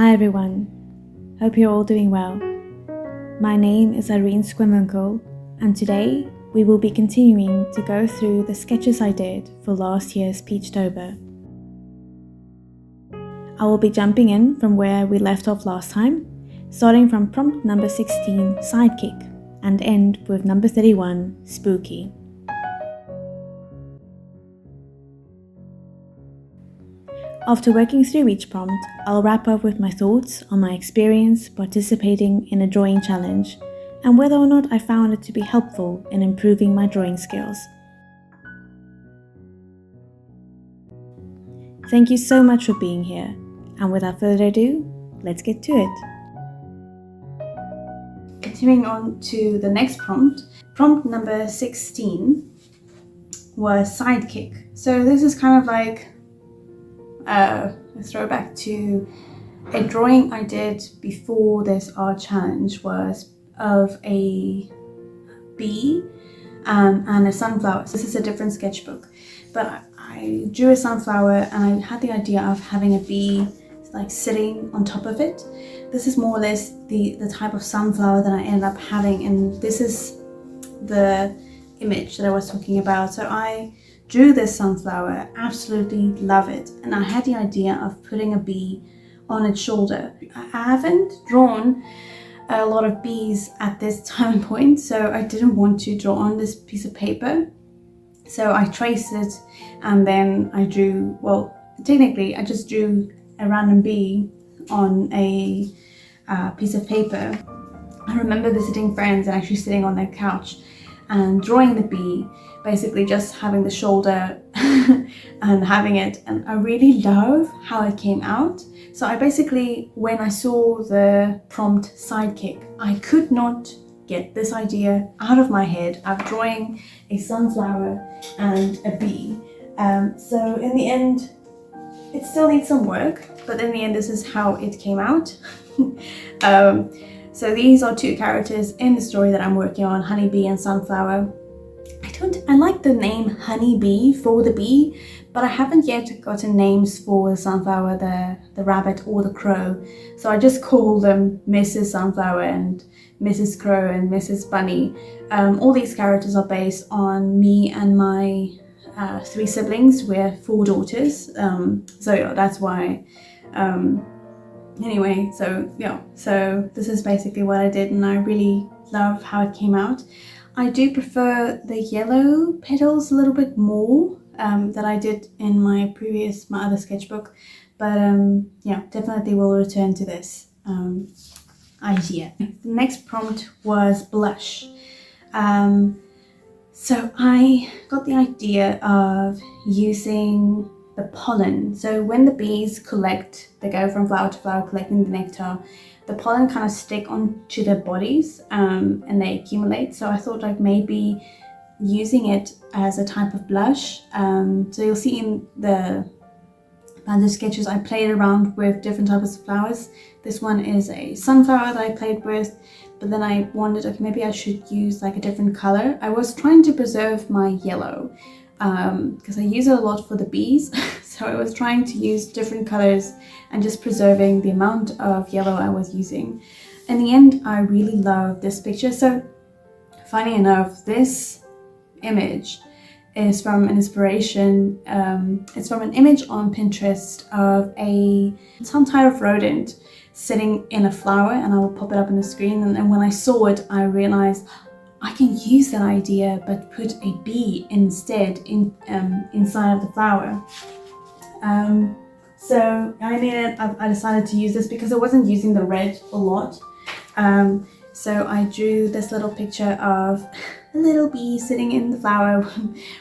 Hi everyone, hope you're all doing well. My name is Irene Squimwinkle, and today we will be continuing to go through the sketches I did for last year's Peachtober. I will be jumping in from where we left off last time, starting from prompt number 16, Sidekick, and end with number 31, Spooky. After working through each prompt, I'll wrap up with my thoughts on my experience participating in a drawing challenge and whether or not I found it to be helpful in improving my drawing skills. Thank you so much for being here, and without further ado, let's get to it. Continuing on to the next prompt, prompt number 16 was Sidekick. So this is kind of like a throwback to a drawing I did before this art challenge, was of a bee and a sunflower. So this is a different sketchbook, but I drew a sunflower and I had the idea of having a bee like sitting on top of it. This is more or less the type of sunflower that I ended up having, and this is the image that I was talking about. So I drew this sunflower, absolutely love it, and I had the idea of putting a bee on its shoulder. I haven't drawn a lot of bees at this time and point, so I didn't want to draw on this piece of paper. So I traced it and then I drew, well, technically I just drew a random bee on a piece of paper. I remember visiting friends and actually sitting on their couch and drawing the bee, basically just having the shoulder and having it, and I really love how it came out. So I basically, when I saw the prompt Sidekick, I could not get this idea out of my head of drawing a sunflower and a bee. So in the end, it still needs some work, but in the end this is how it came out. So these are two characters in the story that I'm working on, Honeybee and Sunflower. I like the name Honeybee for the bee, but I haven't yet gotten names for the sunflower, the rabbit or the crow. So I just call them Mrs. Sunflower and Mrs. Crow and Mrs. Bunny. All these characters are based on me and my 3 siblings. We're 4 daughters. So yeah, that's why. Anyway, so this is basically what I did, and I really love how it came out. I do prefer the yellow petals a little bit more that I did in my other sketchbook, but yeah, definitely will return to this idea. The next prompt was blush. So I got the idea of using the pollen. So when the bees collect, they go from flower to flower collecting the nectar, the pollen kind of stick onto their bodies and they accumulate. So I thought like maybe using it as a type of blush. So you'll see in the sketches I played around with different types of flowers. This one is a sunflower that I played with, but then I wondered, okay, maybe I should use like a different color. I was trying to preserve my yellow because I use it a lot for the bees. So I was trying to use different colors and just preserving the amount of yellow I was using. In the end, I really love this picture. So funny enough, this image is from an inspiration. It's from an image on Pinterest of some type of rodent sitting in a flower, and I will pop it up on the screen. And when I saw it, I realized I can use that idea but put a bee instead inside of the flower. So I decided to use this because I wasn't using the red a lot. So I drew this little picture of a little bee sitting in the flower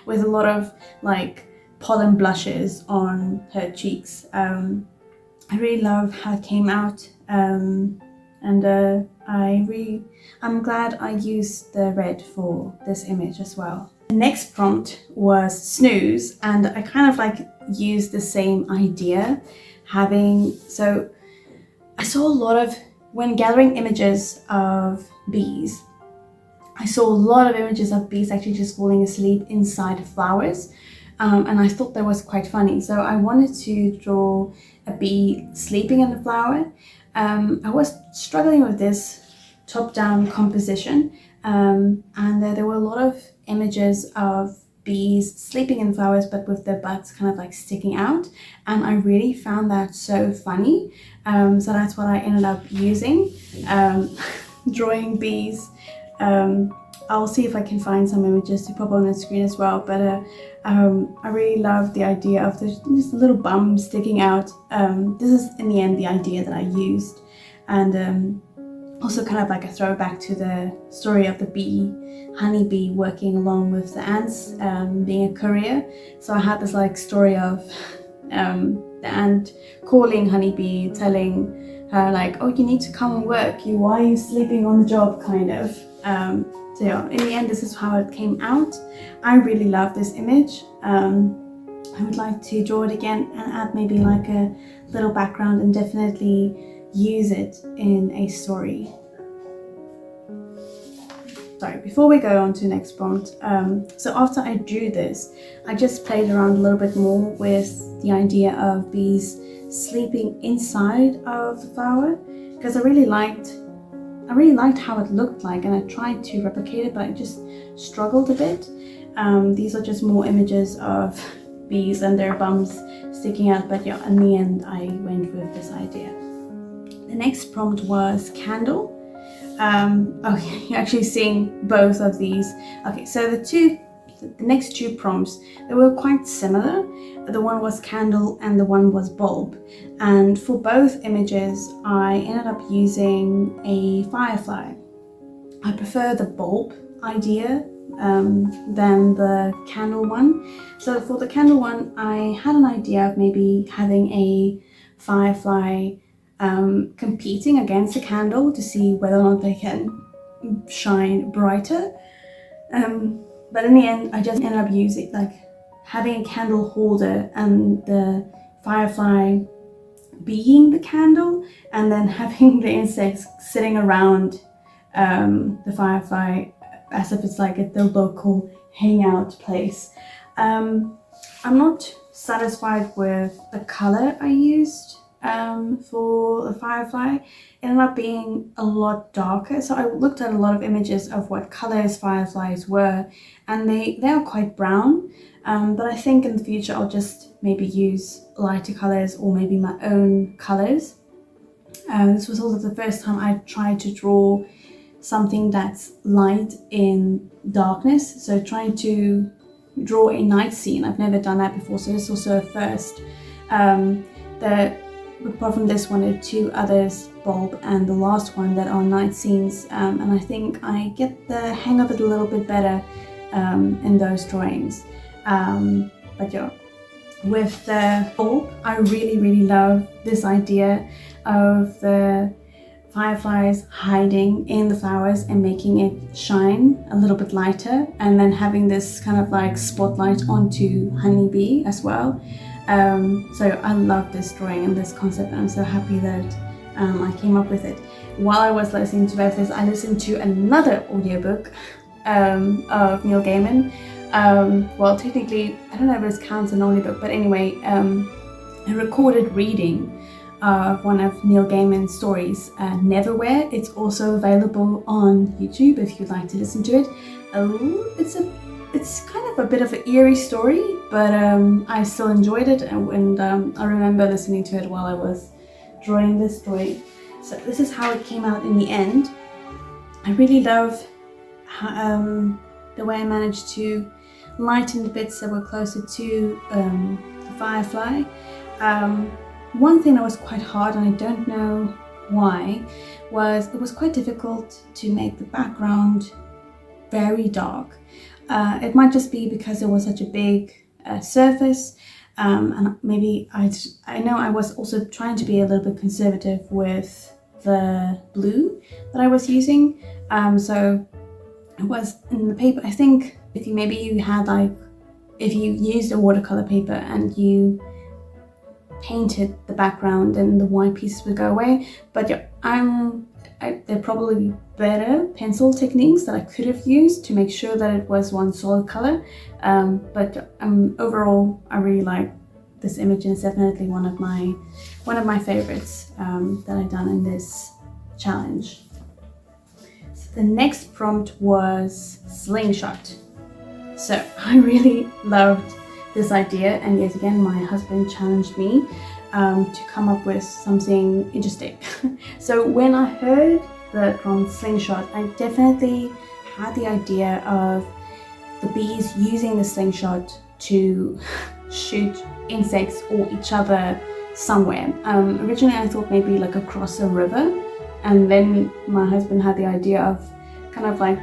with a lot of like pollen blushes on her cheeks. I really love how it came out, and I'm glad I used the red for this image as well. The next prompt was snooze, and I kind of like used the same idea. So I saw a lot of, when gathering images of bees, I saw a lot of images of bees actually just falling asleep inside of flowers. and I thought that was quite funny. So I wanted to draw a bee sleeping in the flower. I was struggling with this top-down composition, and there were a lot of images of bees sleeping in flowers but with their butts kind of like sticking out, and I really found that so funny. So that's what I ended up using, drawing bees. I'll see if I can find some images to pop on the screen as well, but I really love the idea of this little bum sticking out. This is in the end the idea that I used, and also kind of like a throwback to the story of the honeybee working along with the ants, being a courier. So I had this like story of the ant calling honeybee, telling her like, oh, you need to come and work, why are you sleeping on the job, kind of. So yeah, in the end this is how it came out. I really love this image. I would like to draw it again and add maybe like a little background and definitely use it in a story. Sorry, before we go on to the next prompt, so after I drew this, I just played around a little bit more with the idea of bees sleeping inside of the flower, because I really liked how it looked like, and I tried to replicate it, but I just struggled a bit. These are just more images of bees and their bums sticking out, but yeah, in the end I went with this idea. The next prompt was candle. Okay, you're actually seeing both of these. Okay, so the next two prompts, they were quite similar. The one was candle and the one was bulb. And for both images, I ended up using a firefly. I prefer the bulb idea than the candle one. So for the candle one, I had an idea of maybe having a firefly competing against a candle to see whether or not they can shine brighter. But in the end, I just ended up using like having a candle holder and the firefly being the candle, and then having the insects sitting around the firefly as if it's like at the local hangout place. I'm not satisfied with the color I used for the firefly. It ended up being a lot darker. So I looked at a lot of images of what colors fireflies were, and they are quite brown. But I think in the future I'll just maybe use lighter colors or maybe my own colors. This was also the first time I tried to draw something that's light in darkness. So trying to draw a night scene. I've never done that before, so this is also a first. Apart from this one, there are two others, bulb and the last one, that are night scenes, and I think I get the hang of it a little bit better in those drawings. But yeah, with the bulb, I really love this idea of the fireflies hiding in the flowers and making it shine a little bit lighter, and then having this kind of like spotlight onto honeybee as well. So I love this drawing and this concept, and I'm so happy that I came up with it. While I was listening to both this, I listened to another audiobook of Neil Gaiman. Well, technically, I don't know if this counts as an audiobook, but anyway, a recorded reading of one of Neil Gaiman's stories, Neverwhere. It's also available on YouTube if you'd like to listen to it. It's kind of a bit of an eerie story, but I still enjoyed it, and I remember listening to it while I was drawing this story. So this is how it came out in the end. I really love the way I managed to lighten the bits that were closer to the firefly. One thing that was quite hard, and I don't know why, was it was quite difficult to make the background very dark. It might just be because it was such a big surface, and maybe I know I was also trying to be a little bit conservative with the blue that I was using. So it was in the paper. I think if you used a watercolor paper and you painted the background, and the white pieces would go away. But yeah, there are probably better pencil techniques that I could have used to make sure that it was one solid color. But overall, I really like this image, and it's definitely one of my favorites that I've done in this challenge. So the next prompt was slingshot. So I really loved this idea, and yet again my husband challenged me to come up with something interesting. So when I heard the prompt slingshot, I definitely had the idea of the bees using the slingshot to shoot insects or each other somewhere. Originally I thought maybe like across a river, and then my husband had the idea of kind of like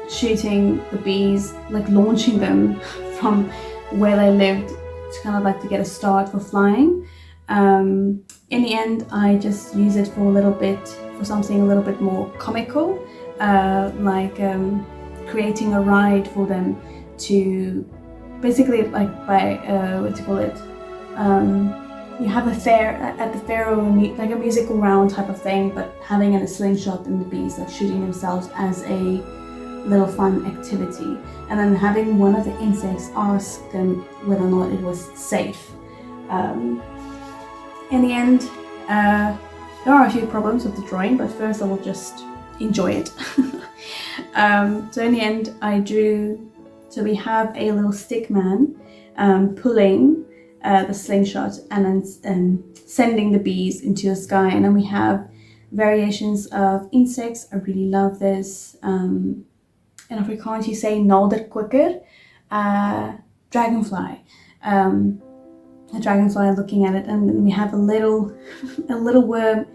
shooting the bees, like launching them from where they lived to kind of like to get a start for flying. In the end, I just use it for something a little bit more comical, like creating a ride for them to basically like by what do you call it? You have a fair at the fair, or like a musical round type of thing, but having a slingshot and the bees like shooting themselves as a little fun activity, and then having one of the insects ask them whether or not it was safe. In the end, there are a few problems with the drawing, but first I will just enjoy it. So in the end I drew, so we have a little stick man pulling the slingshot and then sending the bees into the sky, and then we have variations of insects. I really love this. In Afrikaans you say nalderkwikker, dragonfly. A dragonfly looking at it, and then we have a little worm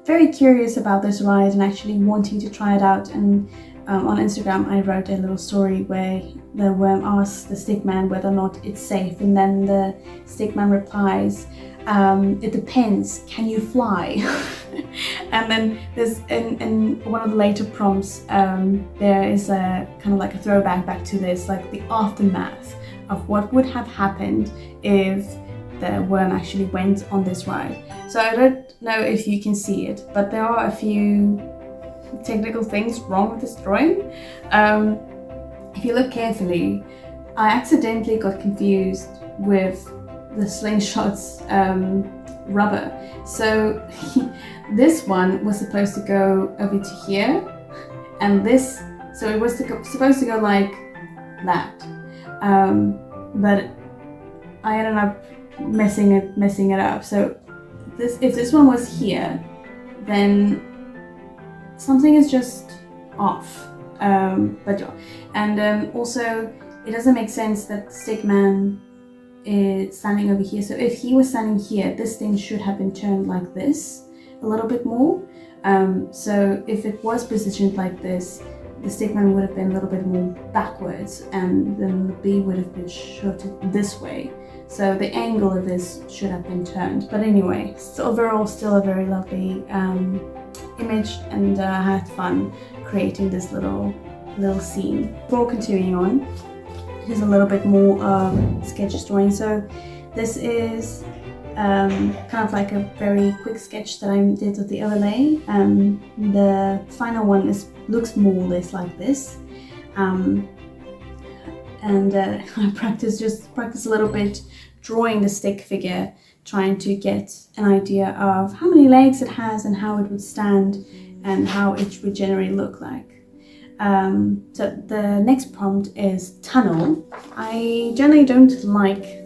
very curious about this ride and actually wanting to try it out. And on Instagram I wrote a little story where the worm asks the stickman whether or not it's safe, and then the stickman replies, it depends, can you fly? And then there's in one of the later prompts there is a kind of like a throwback back to this, like the aftermath of what would have happened if the worm actually went on this ride. So I don't know if you can see it, but there are a few technical things wrong with this drawing. If you look carefully, I accidentally got confused with the slingshot's rubber. So this one was supposed to go over to here, and this, so it was supposed to go like that. But I ended up messing it up. So if this one was here, then something is just off. But yeah, and also it doesn't make sense that Stickman is standing over here. So if he was standing here, this thing should have been turned like this a little bit more. So if it was positioned like this, the Stickman would have been a little bit more backwards, and then the bee would have been shoved this way. So the angle of this should have been turned. But anyway, so overall still a very lovely image, and I had fun creating this little scene. Before continuing on, here's a little bit more sketch drawing. So this is kind of like a very quick sketch that I did with the overlay. The final one looks more or less like this. I practice a little bit drawing the stick figure, trying to get an idea of how many legs it has and how it would stand and how it would generally look like. So the next prompt is tunnel. I generally don't like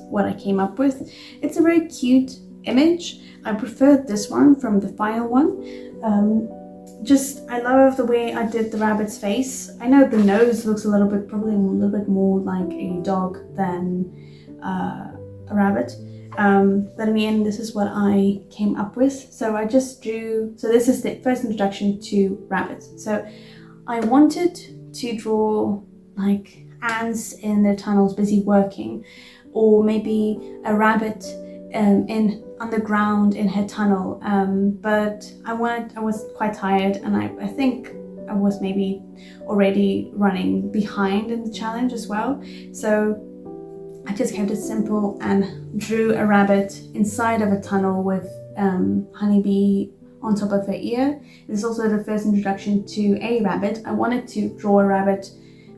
what I came up with. It's a very cute image. I prefer this one from the final one. I love the way I did the rabbit's face. I know the nose looks probably a little bit more like a dog than a rabbit. But in the end, this is what I came up with. So I just drew, so this is the first introduction to rabbits. So I wanted to draw like ants in their tunnels busy working, or maybe a rabbit underground in her tunnel, but I was quite tired, and I think I was maybe already running behind in the challenge as well. So I just kept it simple and drew a rabbit inside of a tunnel with honeybee on top of her ear. This is also the first introduction to a rabbit. I wanted to draw a rabbit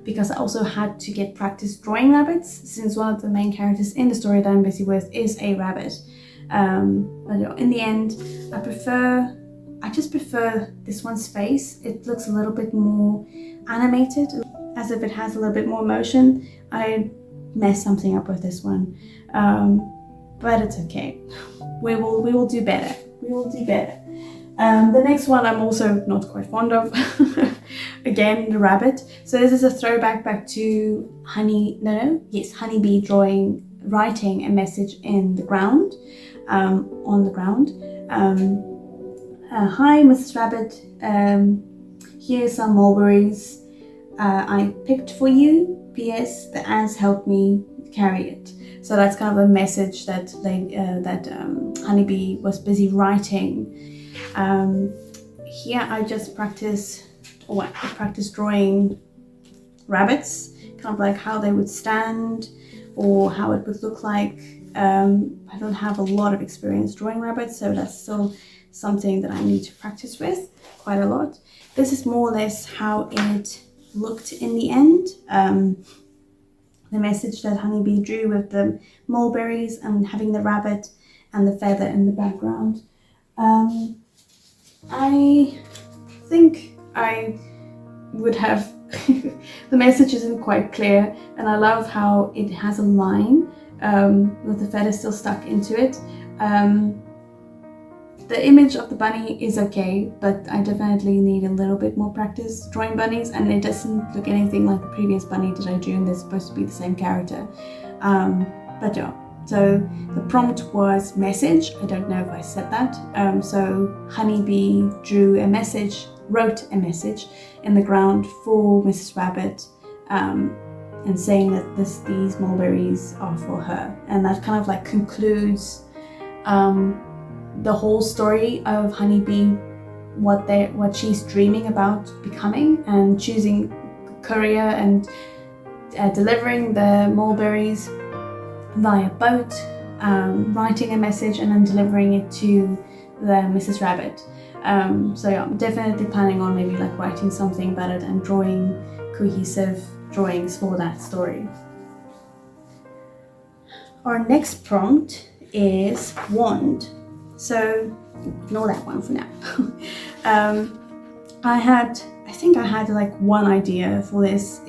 because I also had to get practice drawing rabbits, since one of the main characters in the story that I'm busy with is a rabbit. But in the end, I just prefer this one's face. It looks a little bit more animated, as if it has a little bit more motion. I messed something up with this one, but it's okay. We will do better. We will do better. The next one I'm also not quite fond of. Again, the rabbit. So this is a throwback back to Honeybee writing a message in the ground, on the ground. Hi, Mrs. Rabbit. Here's some mulberries I picked for you. P.S. The ants helped me carry it. So that's kind of a message that Honeybee was busy writing. Here I just practice drawing rabbits, kind of like how they would stand or how it would look like. I don't have a lot of experience drawing rabbits, so that's still something that I need to practice with quite a lot. This is more or less how it looked in the end. The message that Honeybee drew with the mulberries and having the rabbit and the feather in the background. I think I would have the message isn't quite clear, and I love how it has a line with the feather still stuck into it. The image of the bunny is okay, but I definitely need a little bit more practice drawing bunnies, and it doesn't look anything like the previous bunny that I drew, and they're supposed to be the same character. But yeah, so the prompt was message. I don't know if I said that. So Honeybee wrote a message in the ground for Mrs. Rabbit, and saying that these mulberries are for her. And that kind of like concludes the whole story of Honeybee, what she's dreaming about becoming, and choosing courier and delivering the mulberries via boat, writing a message and then delivering it to the Mrs. Rabbit. So yeah, I'm definitely planning on maybe like writing something about it and drawing cohesive drawings for that story. Our next prompt is wand. So ignore that one for now. I think I had like one idea for this.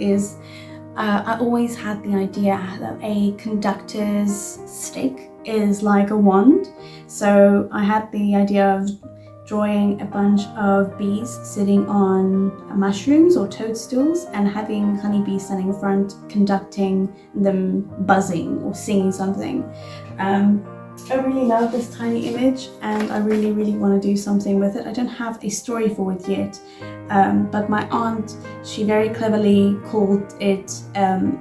I always had the idea that a conductor's stick is like a wand. So I had the idea of drawing a bunch of bees sitting on mushrooms or toadstools and having Honeybee standing in front conducting them buzzing or singing something. I really love this tiny image, and I really want to do something with it. I don't have a story for it yet, but my aunt, she very cleverly called it,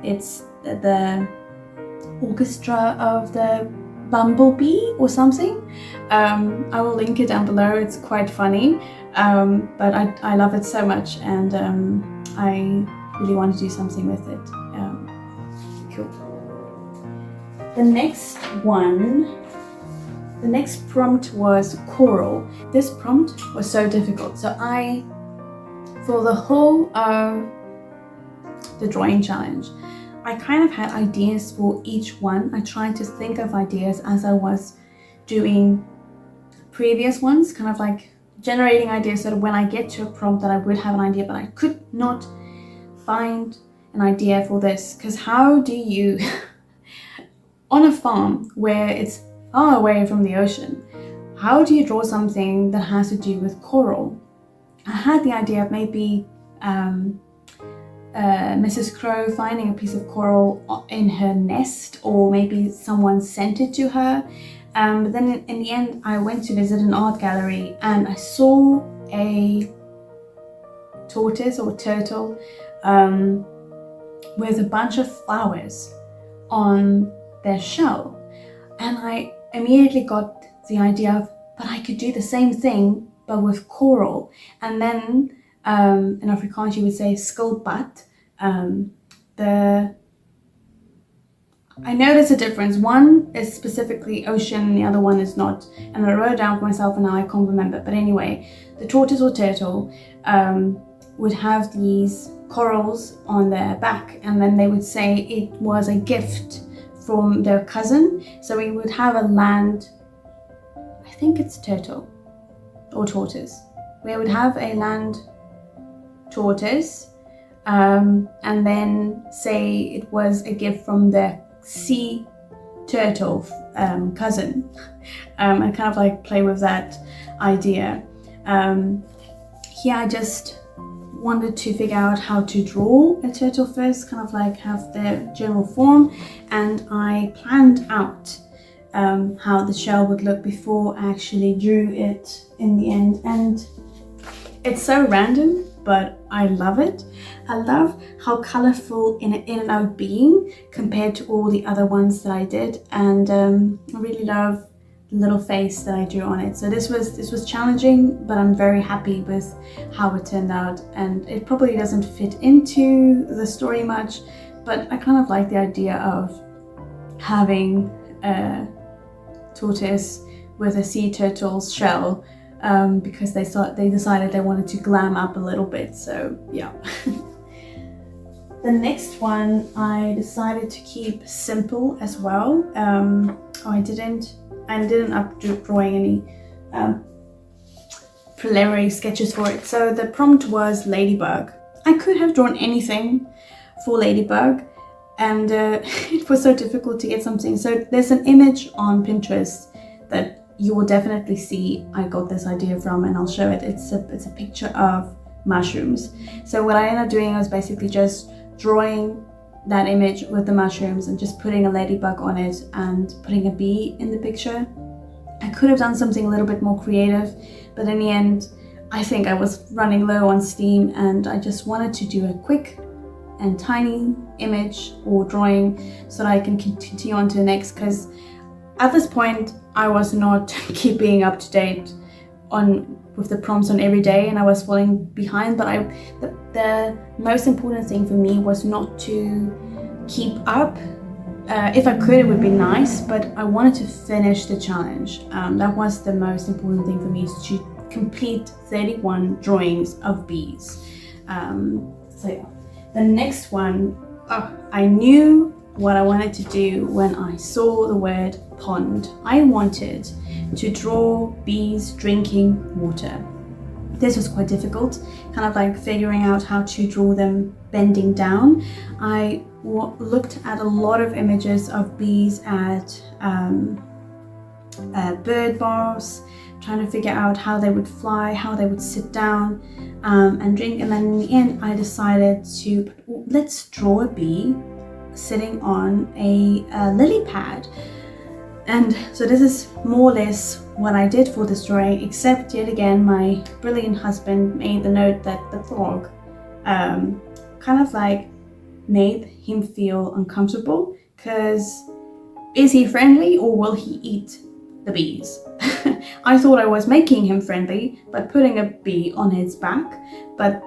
it's the orchestra of the bumblebee or something. I will link it down below. It's quite funny, but I love it so much, and I really want to do something with it. Cool. The next prompt was coral. This prompt was so difficult. So for the whole of the drawing challenge, I kind of had ideas for each one. I tried to think of ideas as I was doing previous ones, kind of like generating ideas so that when I get to a prompt that I would have an idea, but I could not find an idea for this, because how do you on a farm where it's far away from the ocean, how do you draw something that has to do with coral? I had the idea of maybe Mrs. Crow finding a piece of coral in her nest, or maybe someone sent it to her. But then in the end, I went to visit an art gallery and I saw a tortoise or turtle with a bunch of flowers on their shell. And I immediately got the idea of, but I could do the same thing, but with coral. And then in Afrikaans you would say skilpad. I know there's a difference. One is specifically ocean and the other one is not. And I wrote it down for myself and now I can't remember. But anyway, the tortoise or turtle would have these corals on their back, and then they would say it was a gift from their cousin. So we would have a land, I think it's turtle or tortoise. We would have a land tortoise and then say it was a gift from their sea turtle cousin, and kind of like play with that idea. Here I just wanted to figure out how to draw a turtle first, kind of like have the general form, and I planned out how the shell would look before I actually drew it in the end. And it's so random, but I love it. I love how colorful in and out being compared to all the other ones that I did, and I really love the little face that I drew on it. So this was challenging, but I'm very happy with how it turned out, and it probably doesn't fit into the story much, but I kind of like the idea of having a tortoise with a sea turtle's shell, because they decided they wanted to glam up a little bit. So yeah. The next one I decided to keep simple as well. I didn't up drawing any preliminary sketches for it. So the prompt was ladybug. I could have drawn anything for ladybug, and it was so difficult to get something. So there's an image on Pinterest that you will definitely see I got this idea from, and I'll show it. It's a picture of mushrooms. So what I ended up doing was basically just drawing that image with the mushrooms and just putting a ladybug on it and putting a bee in the picture. I could have done something a little bit more creative, but in the end I think I was running low on steam and I just wanted to do a quick and tiny image or drawing so that I can continue on to the next, because at this point I was not keeping up to date with the prompts on every day, and I was falling behind. But the most important thing for me was not to keep up. If I could, it would be nice, but I wanted to finish the challenge. That was the most important thing for me, is to complete 31 drawings of bees. So yeah. The next one, I knew what I wanted to do when I saw the word pond. I wanted to draw bees drinking water. This was quite difficult, kind of like figuring out how to draw them bending down. I looked at a lot of images of bees at bird baths, trying to figure out how they would fly, how they would sit down and drink. And then in the end, I decided to, let's draw a bee sitting on a lily pad. And so this is more or less what I did for this drawing, except yet again my brilliant husband made the note that the frog kind of like made him feel uncomfortable, because is he friendly or will he eat the bees? I thought I was making him friendly by putting a bee on his back, but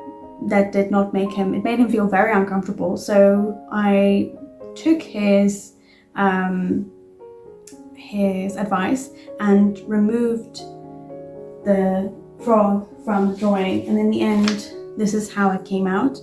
that did not make him, it made him feel very uncomfortable. So I took his advice and removed the frog from the drawing, and in the end this is how it came out.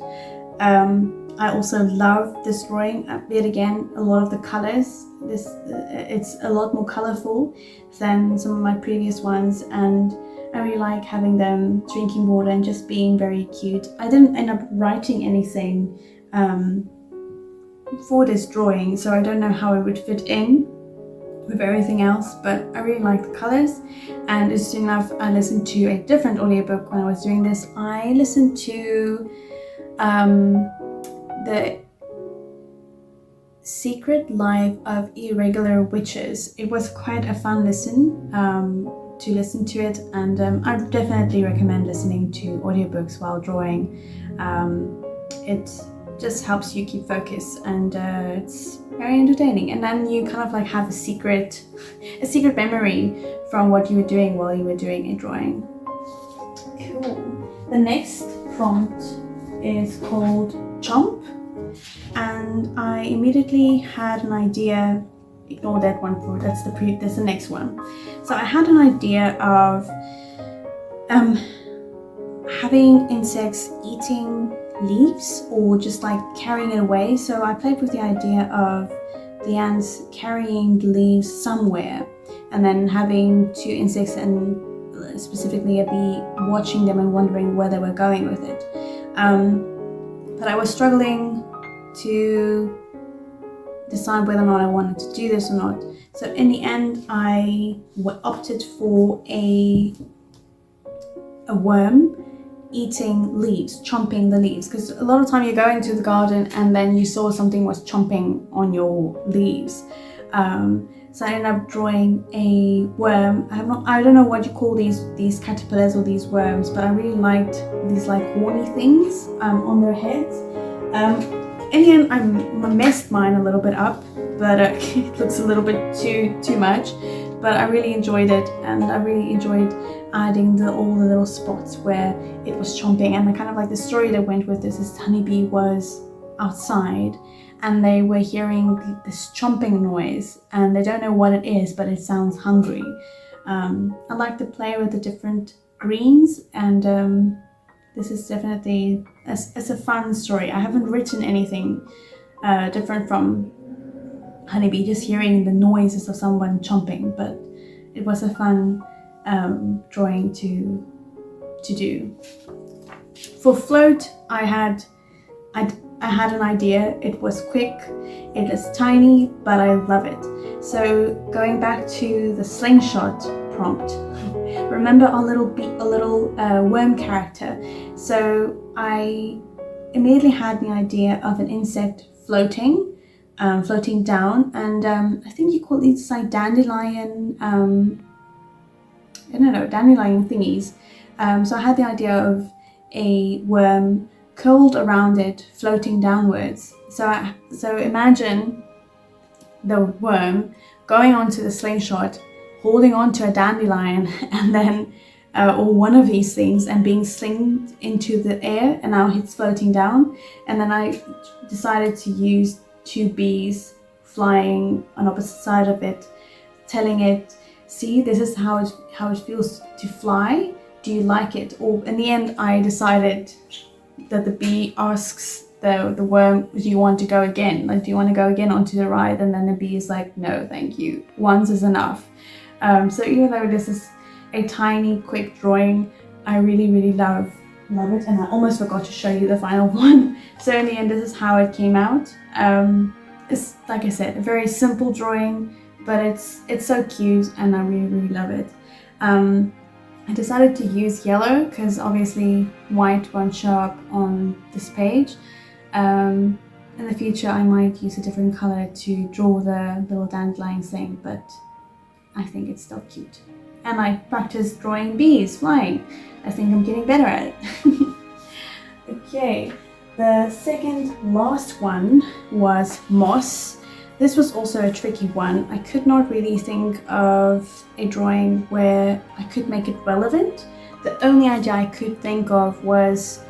I also love this drawing. Yet again, a lot of the colors, it's a lot more colorful than some of my previous ones, and I really like having them drinking water and just being very cute. I didn't end up writing anything for this drawing, so I don't know how it would fit in with everything else, but I really like the colors. And interesting enough, I listened to a different audiobook when I was doing this. I listened to The Secret Life of Irregular Witches. It was quite a fun listen to listen to it, and I definitely recommend listening to audiobooks while drawing. It just helps you keep focus, and it's very entertaining. And then you kind of like have a secret memory from what you were doing while you were doing a drawing. Cool. The next prompt is called Chomp, and I immediately had an idea. Ignore that one for that's the next one. So I had an idea of having insects eating leaves or just like carrying it away. So I played with the idea of the ants carrying the leaves somewhere and then having two insects and specifically a bee watching them and wondering where they were going with it. But I was struggling to decide whether or not I wanted to do this or not. So in the end, I opted for a worm eating leaves, chomping the leaves, because a lot of time you go into the garden and then you saw something was chomping on your leaves. So I ended up drawing a worm. I don't know what you call these caterpillars or these worms, but I really liked these like horny things on their heads. In the end, I messed mine a little bit up, but it looks a little bit too much. But I really enjoyed it, and I really enjoyed adding all the little spots where it was chomping. And the kind of like the story that went with this is honeybee was outside and they were hearing this chomping noise and they don't know what it is, but it sounds hungry. I like to play with the different greens, and this is definitely it's a fun story. I haven't written anything different from honeybee, just hearing the noises of someone chomping, but it was a fun drawing to do. For float, I had an idea. It was quick, it is tiny, but I love it. So going back to the slingshot prompt, remember our little worm character. So I immediately had the idea of an insect floating down, and I think you call these like dandelion, dandelion thingies. So I had the idea of a worm curled around it, floating downwards. So imagine the worm going onto the slingshot, holding onto a dandelion, and then or one of these things, and being slinged into the air, and now it's floating down. And then I decided to use two bees flying on opposite side of it, telling it, see, this is how it feels to fly. Do you like it? Or in the end, I decided that the bee asks the worm, do you want to go again? Like, do you want to go again onto the ride? And then the bee is like, no, thank you. Once is enough. So even though this is a tiny, quick drawing, I really, really love it. And I almost forgot to show you the final one. So in the end, this is how it came out. It's, like I said, a very simple drawing, but it's so cute and I really, really love it. I decided to use yellow because obviously white won't show up on this page. In the future I might use a different color to draw the little dandelion thing, but I think it's still cute. And I practiced drawing bees flying. I think I'm getting better at it. Okay, the second last one was moss. This was also a tricky one. I could not really think of a drawing where I could make it relevant. The only idea I could think of was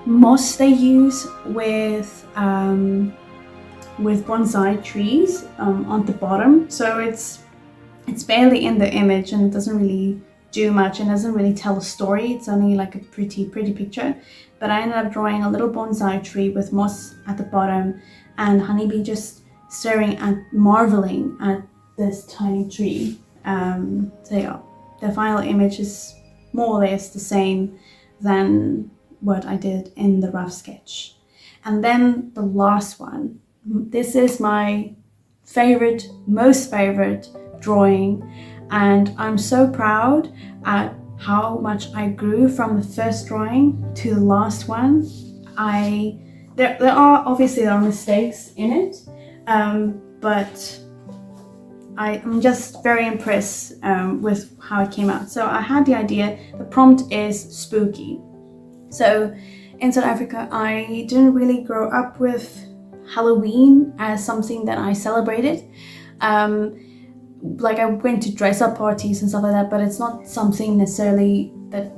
moss they use with bonsai trees on the bottom. So it's barely in the image and it doesn't really do much and doesn't really tell a story. It's only like a pretty picture. But I ended up drawing a little bonsai tree with moss at the bottom and honeybee just staring and marveling at this tiny tree. So yeah, the final image is more or less the same than what I did in the rough sketch. And then the last one. This is my most favorite drawing, and I'm so proud at how much I grew from the first drawing to the last one. There are mistakes in it, but I'm just very impressed with how it came out. So I had the idea, the prompt is spooky. So in South Africa, I didn't really grow up with Halloween as something that I celebrated. Like I went to dress up parties and stuff like that, but it's not something necessarily that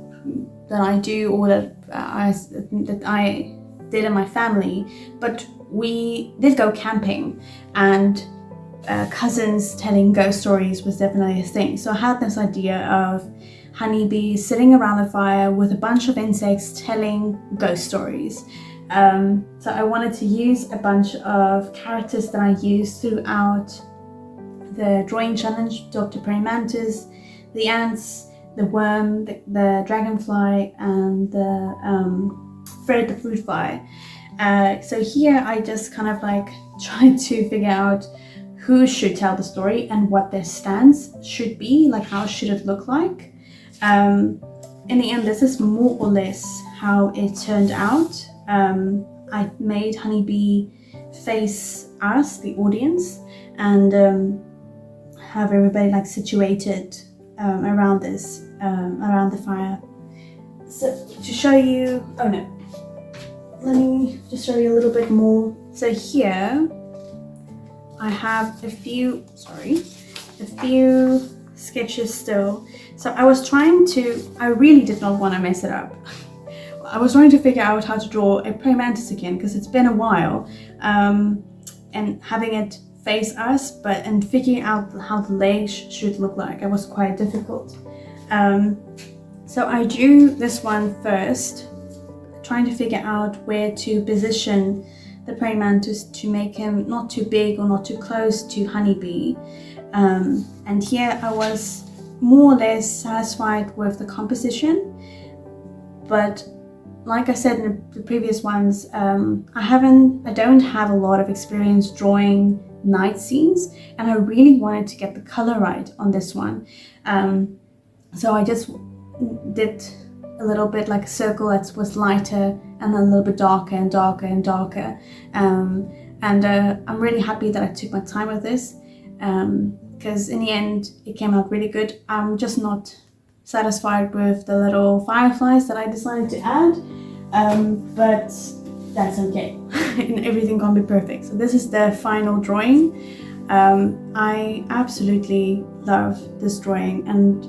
I do or that I did in my family. But we did go camping, and cousins telling ghost stories was definitely a thing. So I had this idea of honeybees sitting around the fire with a bunch of insects telling ghost stories. So I wanted to use a bunch of characters that I used throughout the drawing challenge: Dr. Praying Mantis, the ants, the worm, the dragonfly, and the Fred the fruit fly. So here I just kind of like tried to figure out who should tell the story and what their stance should be, like how should it look like. In the end, this is more or less how it turned out. I made Honeybee face us, the audience, and have everybody like situated around this, around the fire. So to show you, let me just show you a little bit more. So here I have a few sketches still. So I really did not want to mess it up. I was trying to figure out how to draw a praying mantis again, because it's been a while, and having it face us, and figuring out how the legs should look like, it was quite difficult. So I drew this one first, trying to figure out where to position the praying mantis to make him not too big or not too close to Honeybee. And here I was more or less satisfied with the composition, but like I said in the previous ones, I don't have a lot of experience drawing night scenes, and I really wanted to get the color right on this one. So I just did a little bit like a circle that was lighter and then a little bit darker and darker and darker. And I'm really happy that I took my time with this, because in the end it came out really good. I'm just not satisfied with the little fireflies that I decided to add, but that's okay. And everything can't be perfect. So this is the final drawing. I absolutely love this drawing, and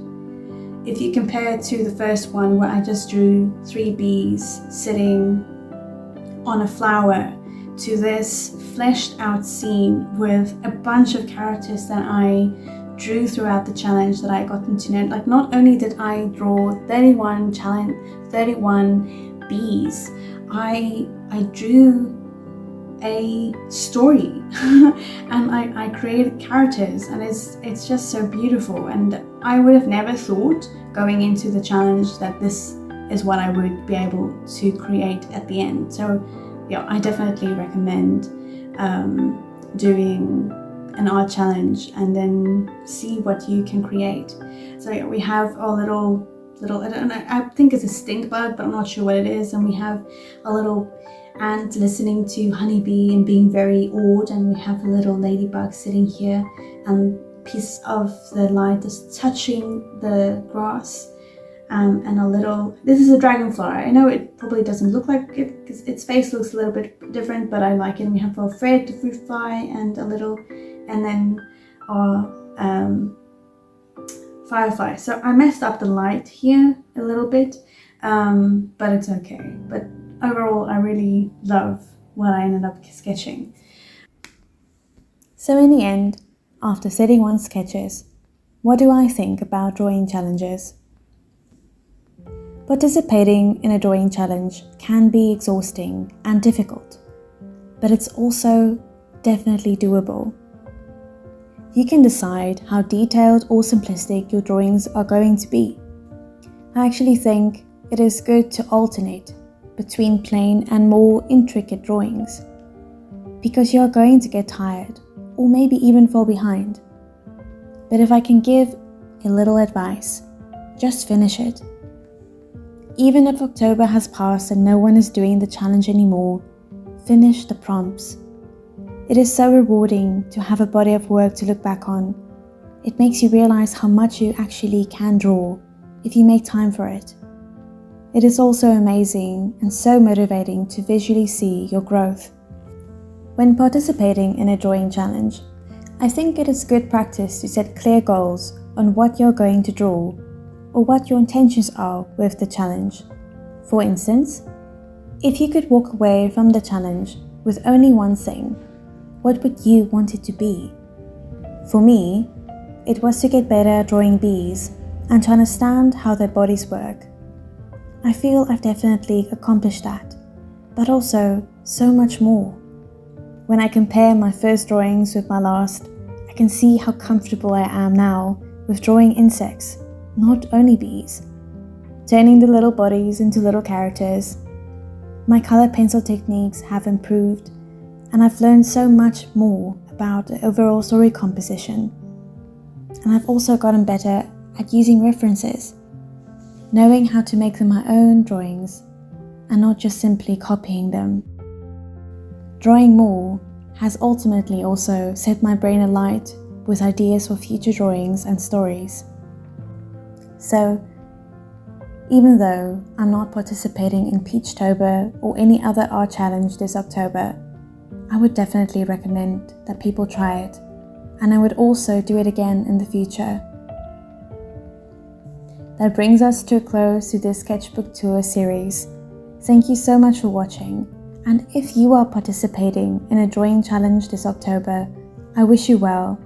if you compare it to the first one where I just drew 3 bees sitting on a flower, to this fleshed out scene with a bunch of characters that I drew throughout the challenge that I gotten to know. Like, not only did I draw 31 bees, I drew a story and I created characters, and it's just so beautiful. And I would have never thought going into the challenge that this is what I would be able to create at the end. So yeah, I definitely recommend doing an art challenge and then see what you can create. So yeah, we have our little I don't know, I think it's a stink bug, but I'm not sure what it is. And we have a little ant listening to Honeybee and being very awed, and we have a little ladybug sitting here, and piece of the light is touching the grass, and this is a dragonfly. I know it probably doesn't look like it because its face looks a little bit different, but I like it. And we have our Fred the fruit fly and then our firefly. So I messed up the light here a little bit, but it's okay. But overall, I really love what I ended up sketching. So in the end, after 31 sketches, what do I think about drawing challenges? Participating in a drawing challenge can be exhausting and difficult, but it's also definitely doable. You can decide how detailed or simplistic your drawings are going to be. I actually think it is good to alternate between plain and more intricate drawings, because you are going to get tired or maybe even fall behind. But if I can give a little advice, just finish it. Even if October has passed and no one is doing the challenge anymore, finish the prompts. It is so rewarding to have a body of work to look back on. It makes you realize how much you actually can draw if you make time for it. It is also amazing and so motivating to visually see your growth. When participating in a drawing challenge, I think it is good practice to set clear goals on what you're going to draw or what your intentions are with the challenge. For instance, if you could walk away from the challenge with only one thing, what would you want it to be? For me, it was to get better at drawing bees and to understand how their bodies work. I feel I've definitely accomplished that, but also so much more. When I compare my first drawings with my last, I can see how comfortable I am now with drawing insects, not only bees. Turning the little bodies into little characters. My color pencil techniques have improved, and I've learned so much more about the overall story composition. And I've also gotten better at using references, knowing how to make them my own drawings and not just simply copying them. Drawing more has ultimately also set my brain alight with ideas for future drawings and stories. So, even though I'm not participating in Peachtober or any other art challenge this October, I would definitely recommend that people try it, and I would also do it again in the future. That brings us to a close to this sketchbook tour series. Thank you so much for watching, and if you are participating in a drawing challenge this October, I wish you well.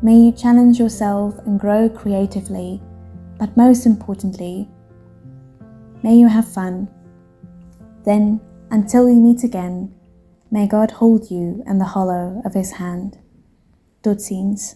May you challenge yourself and grow creatively, but most importantly, may you have fun. Then, until we meet again, may God hold you in the hollow of His hand. Tot ziens.